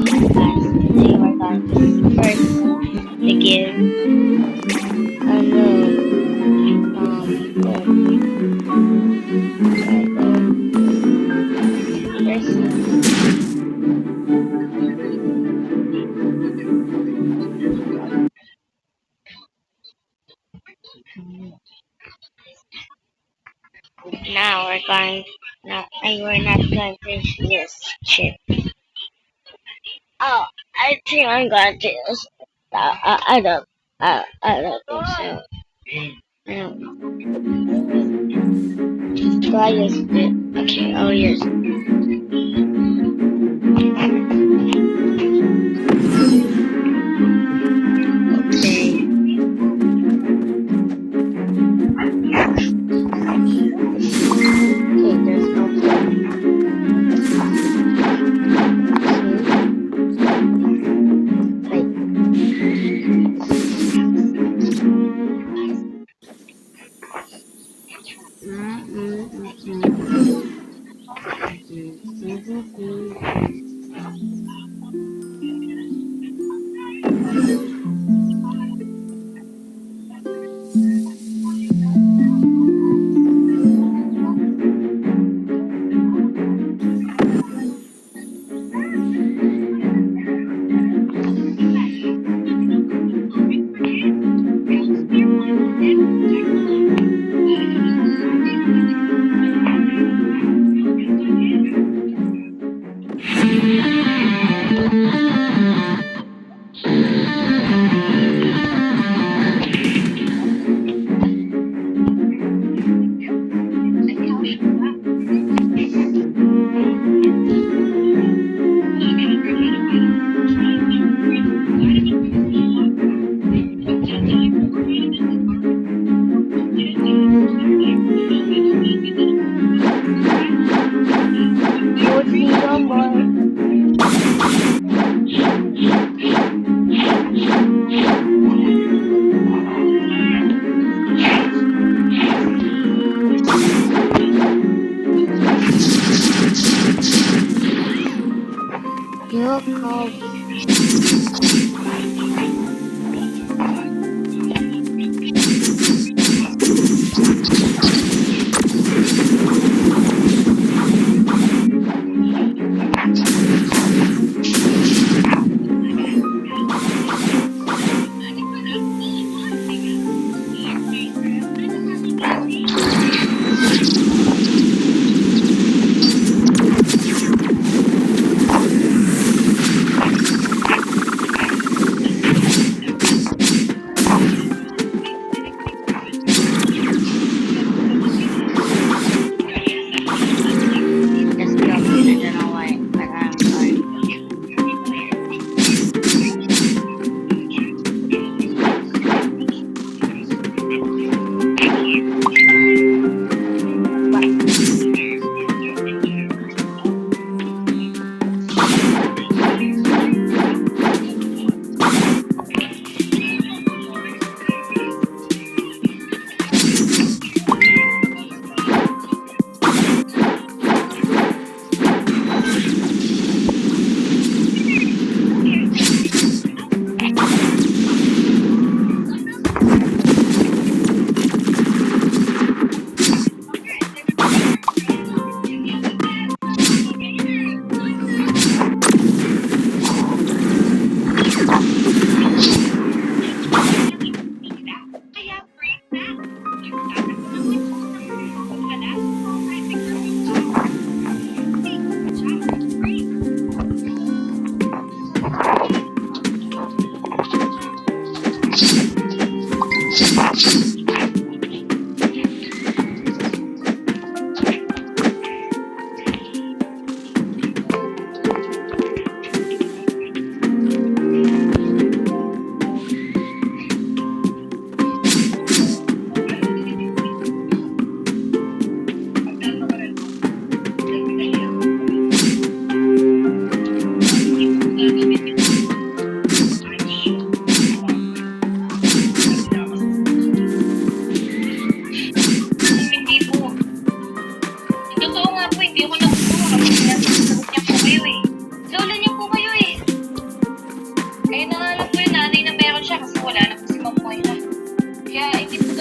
Today we're going to first to give a new first now we're going not we're not going to use this chip. Oh, I think I'm going to use I don't I don't think so. I don't know. Do I use it? Okay, I'll use it. Okay. Okay, there's no You're called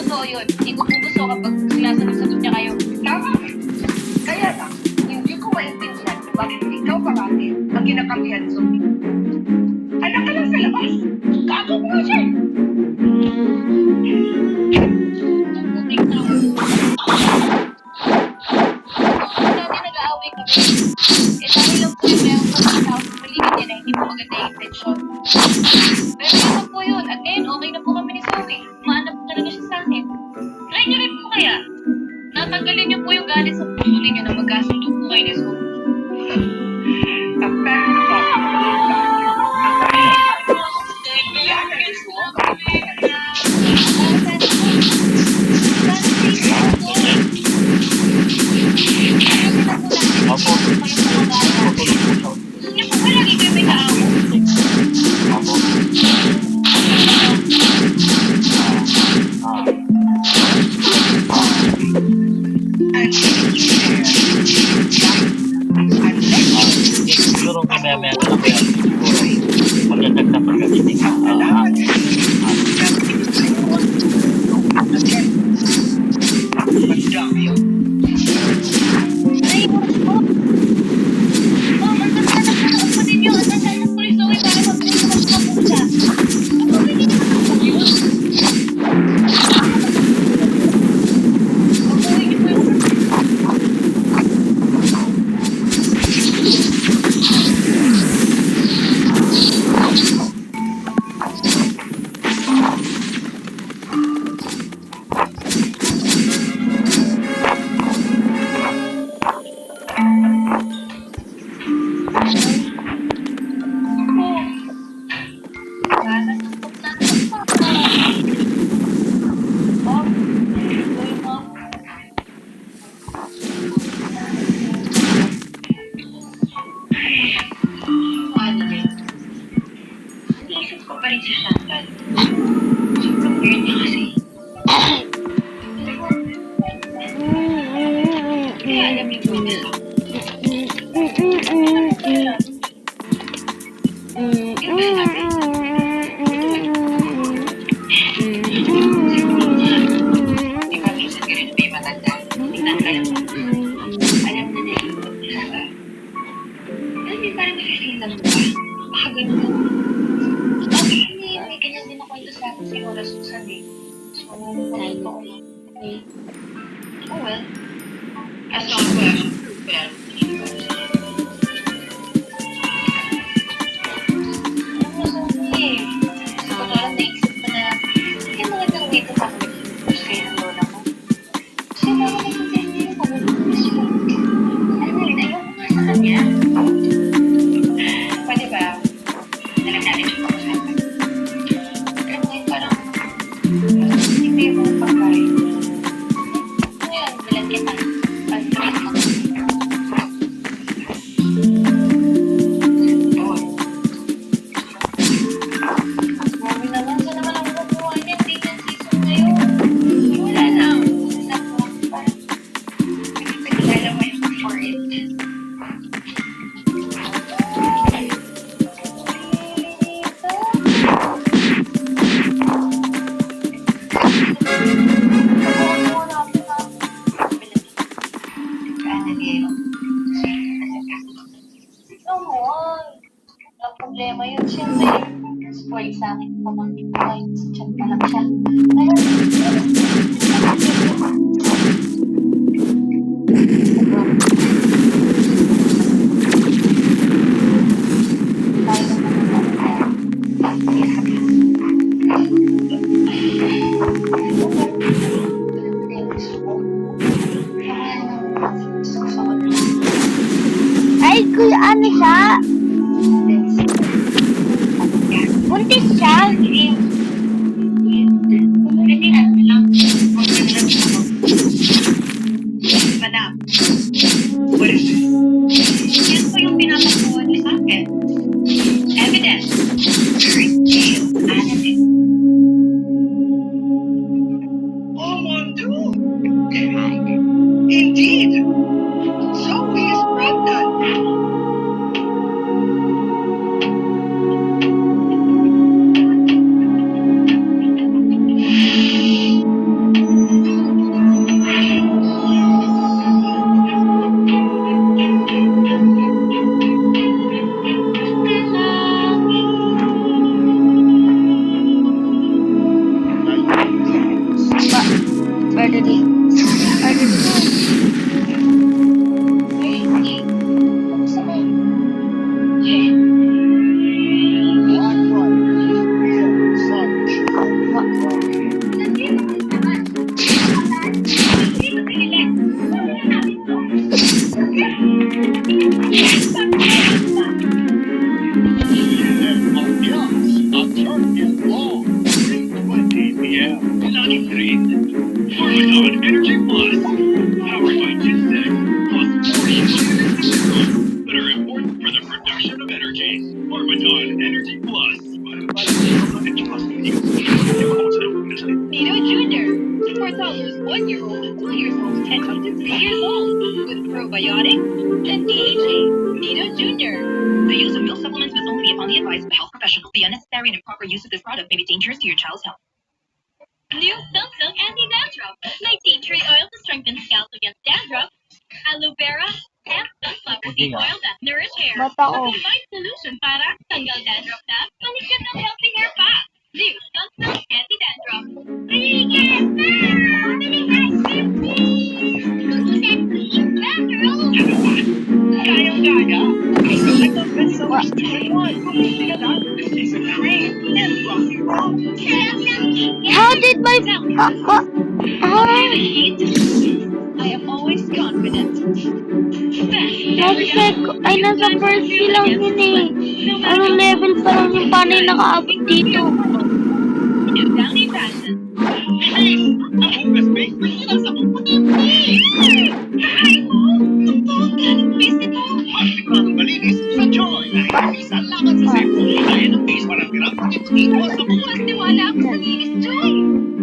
totoo yun. Hindi ko po gusto kapag sinasagot niya kayo. Tama. Kaya lang, hindi ko maintindihan kung bakit ikaw parati ang kinakampihan sa anak ka lang sa labas. Gago mo nga siya. Butik na ako. Dati nag-aaway kami. Eh dahil lang po yung mayroong mga tao sa paligid niya na hindi po maganda yung intensyon. Pero yun na po yun. At ngayon, okay na po kami ni Zoe. Maanap po talaga siya sa akin. Try niyo rin po kaya. Natanggalin niyo po yung galit sa puso ninyo na magkasundo po kayo ni Zoe. Ang pera pa. Opo. Gusto niyo po ba lagi kayo may kaaway? Opo. Siguro mamaya-maya na lang kaya siguro magdagdag na pagkagising. Ay, oras po. Ma'am, ang ganda na po po ninyo. Ang ganda na po ni Zoe para mabilis na po siya. Ako, hindi naman ako yun. Pag-uwi niyo po yung Iniisip ko pa rin si Chantal. Sobrang weird niya kasi. Kaya alam niyo po nila. Yung gusto namin. Di ba minsan ganun may matanda? Tingnan kayo. Alam na naiikot nila ba? Alam niyo parang nasisingin lang ba? Baka ganun lang. Okay, may ganyan din ako ito sa akin si Lola Susan eh. So, wala ko lang. Oh well. As long as wala siyang proof, well, alam mo, Sophie, sa totoo naisip ko na hindi magandang way ito sa akin nag-introduce kayo ng lola ko. Kasi bago nag-intend niyo yung pag-introduce ko. Alam mo rin, ayaw ko nga sa kanya. Pwede ba? Nalang natin yung pag-usapan. Alam mo yun, parang hindi ko yung mga pagkain. Ngayon, bilang kita. Pag-trace mo. Mami naman, saan naman ako kukuha niya? Tingnan season ngayon. Wala lang. Wala po. Parang nagkakilala mo yung for it. Ang problema yun, siyempre, spoil sa akin pamangkin ko kahit sa chat pa lang siya. Ay, kuya, ano siya? Buntis siya? Madam, what is this? Yan po yung pinapakuha niya sa akin. Evidence. Very deal. Annabelle. Oh, mon Dieu. Indeed. Zoe is pregnant. upgrade. Pharmacon Energy Plus. Powered by Ginseng, plus 40 vitamins and minerals that are important for the production of energy. Pharmacon Energy Plus. Nito Jr. supports all those 1-year-old, 2 years old, and up to 3 years old with probiotics and DHA. Nito Jr. The use of milk supplements must only be upon the advice of a health professional. The unnecessary and improper use of this product may be dangerous to your child's health. New Silk Anti-Dandruff. My tea tree oil to strengthen scalp against dandruff. Aloe vera and sunflower seed oil that nourish hair. Ba't ako? Combined solution para tanggal dandruff na manikit ng healthy hair pa. New Silk Anti-Dandruff. Kayang-kaya. I select those bestsellers 2-in-1. Sinagot, piece of cream, and fluffy roll. How did my... what? I am always confident. Ay, nasa first skill lang yun eh. Ano level pa lang yung panay nakaabot dito? Downy Fashion. Bilis! Ang hugas bakery nasa pupunin. Ay mo! Totoo ka ng base ito. Magsigurado malinis sa Joy. Isa laban sa sebo. Kaya ng base para tirang puti-puti sa buwan. Tiwala ako sa Linis Joy.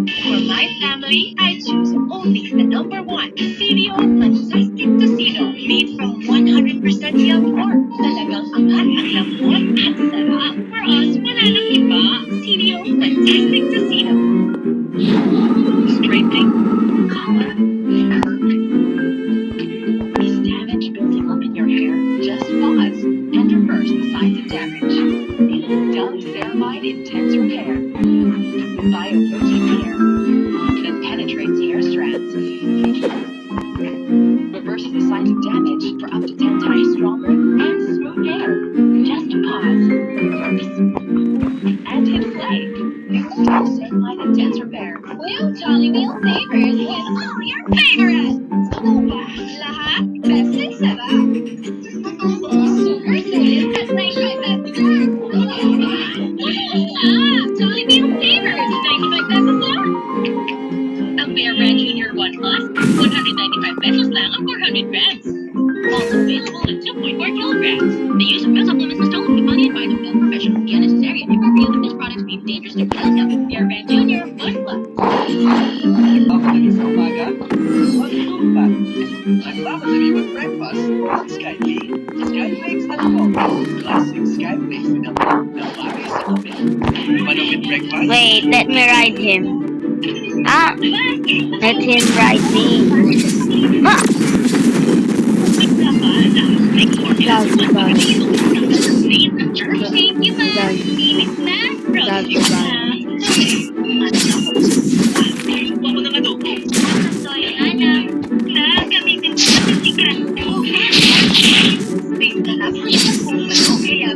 For my family, I choose only the number 1. CDO Majestic Tocino. Made from 100% young pork. Talagang angat ang lambot at sarap. For us, wala nang iba. CDO Majestic Tocino. Straightening, color, curve. Is damage building up in your hair? Just pause and reverse the signs of damage. Dove Ceramide Intense Repair. Bioprotein hair that penetrates hair strands. Reverses the signs of damage for up to 10 times stronger and smooth hair. Just pause, reverse, and hit play. Dove Ceramide Intense Repair. New Jolly Meal Savers with all your favorites. Lahat best in sarap. Super sulit at may Jolly Meal Savers, 95 pesos lang. Ang Bear Brand Junior 1 Plus, 195 pesos lang ang 400 grams. Also available at 2.4 kilograms. The use of milk supplements must only be money advised of health professional. The unnecessary and improper use of this product may be dangerous to your child's health. Bear Brand Junior 1 Plus. Nagpapalagay sa umaga, magtulpa. Nagpapalagay with breakfast, Skycake, Skyflakes at Coke. Classic Skyflakes with a milk na bagay sa tubig. Ano with breakfast? Wait, let me ride him. Ah! Let him ride me. Ah! Doggy, doggy. Thank you, ma'am. Linis na. Doggy, doggy. Ako na nga doon. Soy anak. Gamitin mo ang secret ko. Space na lang. Kaya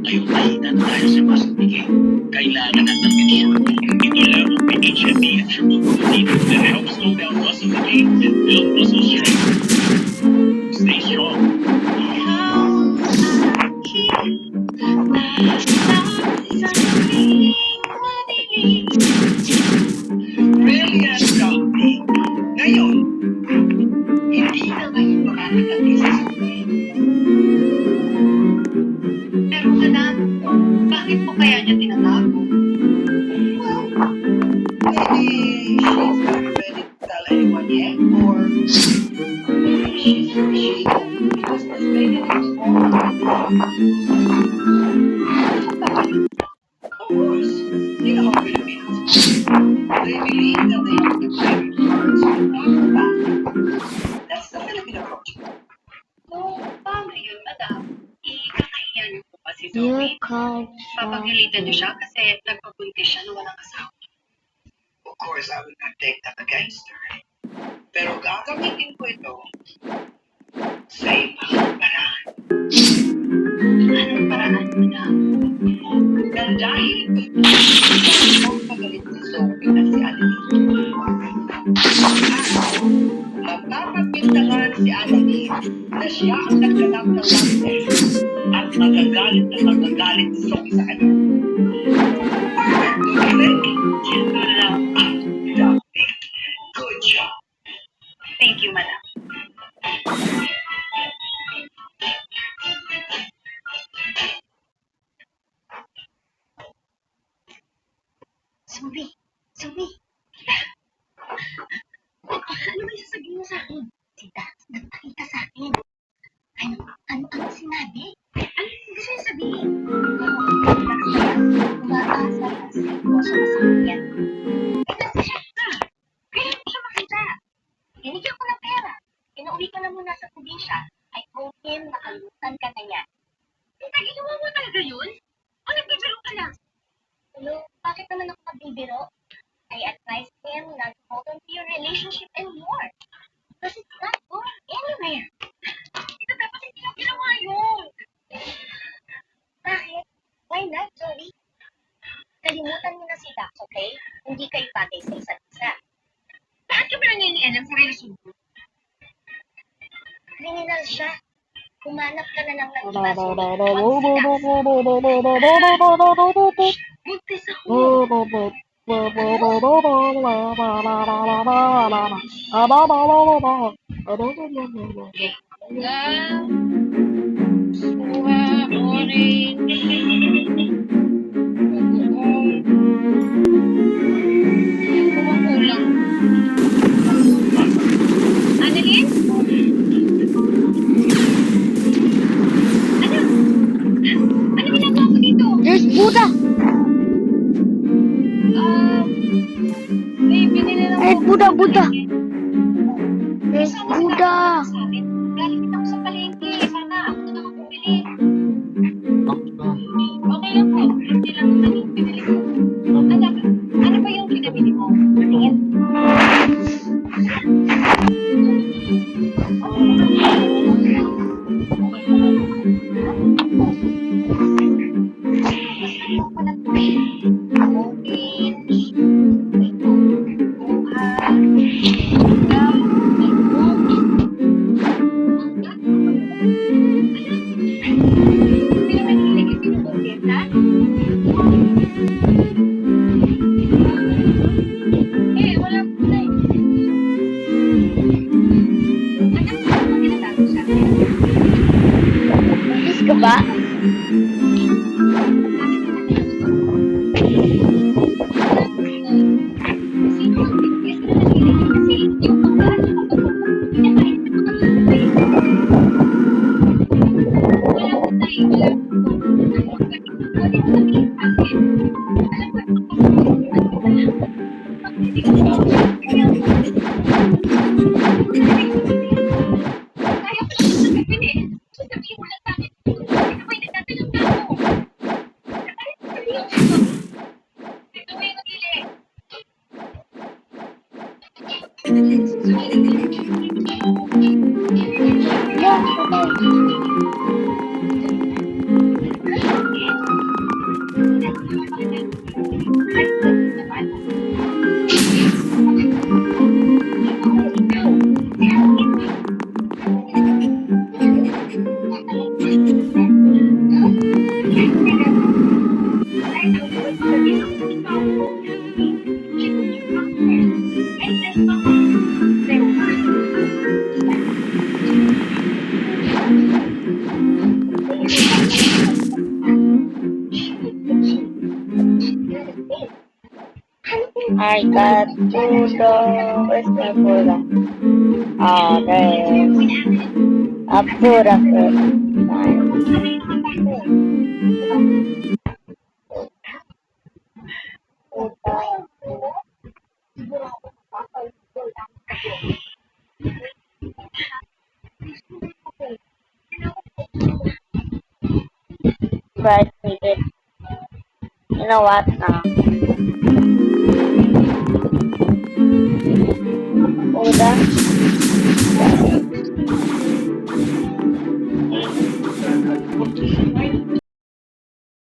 Ngayon mahina na tayo sa muscle bigay. Kailangan natin ensure. Ito lang ang HMB Triple Protein that helps slow down muscle decay and build muscle strength. Stay strong. Really has got me. Ngayon, hindi na kayo makakatagi sa sabihin. Pero anak, bakit mo kaya niya tinatago? Maybe she's not ready to tell anyone yet, or maybe she's Because this baby is born. Of course, you know how Filipinos are. They believe that they have the private parts of the bath. That's the Filipino approach. So, paano yun, madam? Ikakahiya niyo po ba si You Zoe? can't Papagalitan niyo siya kasi nagpabuntis siya nung walang kasama. Of course, I would not take that against her. Pero gagamitin ko ito sa ibang paraan. Anong paraan, madam? Dahil magpagalit si Zoe at si Adeline. Mapapagpintangan si Adeline na siya ang nagganap ng love test at magagalit si Zoe sa kanya. Perfect, don't you think? Good job. Thank you, madam. Zoe, Zoe. Ano ba yung sasabihin mo sa akin? Si Dax, nagpakita sa akin. Ano sinabi? Ano gusto niya sabihin? Umaasa ang seryoso na sa kanya. Nasa-chef ka. Kaya mo siya makita. Binigyan ko ng pera. Inuwi ka na muna sa probinsya. I told him na kalimutan ka na niya. Tita, ginawa mo talaga yun? O nagbibiro ka lang? Hello, bakit naman ako magbibiro? I advised him not to hold on to your relationship anymore. Because it's not going anywhere. Ito dapat hindi lang ginawa yun. Bakit? Why not, Zoe? Kalimutan mo na si Dax, okay? Hindi kayo bagay sa isa't isa. Bakit ka ba nangyayang sa relasyon ko? Kriminal siya. Humanap ka na lang ng iba, Zoe. Huwag si Dax. Buntis ako. Annalyn? Ano ginagawa mo dito? There's Buddha! May binili lang Ay, ako. Buddha! There's Buddha! Galing ako sa palengke. Sana ako na ako bumili. Okay lang po. Hindi lang naman yung binili ko. Ano ba yung pinabili mo? Tingin. Buddhist ka ba? Yeah, bye-bye. my god, Pudo. Where's my Pudo? Oh, there it is. A Pudo food. Nice. But we did. You know what?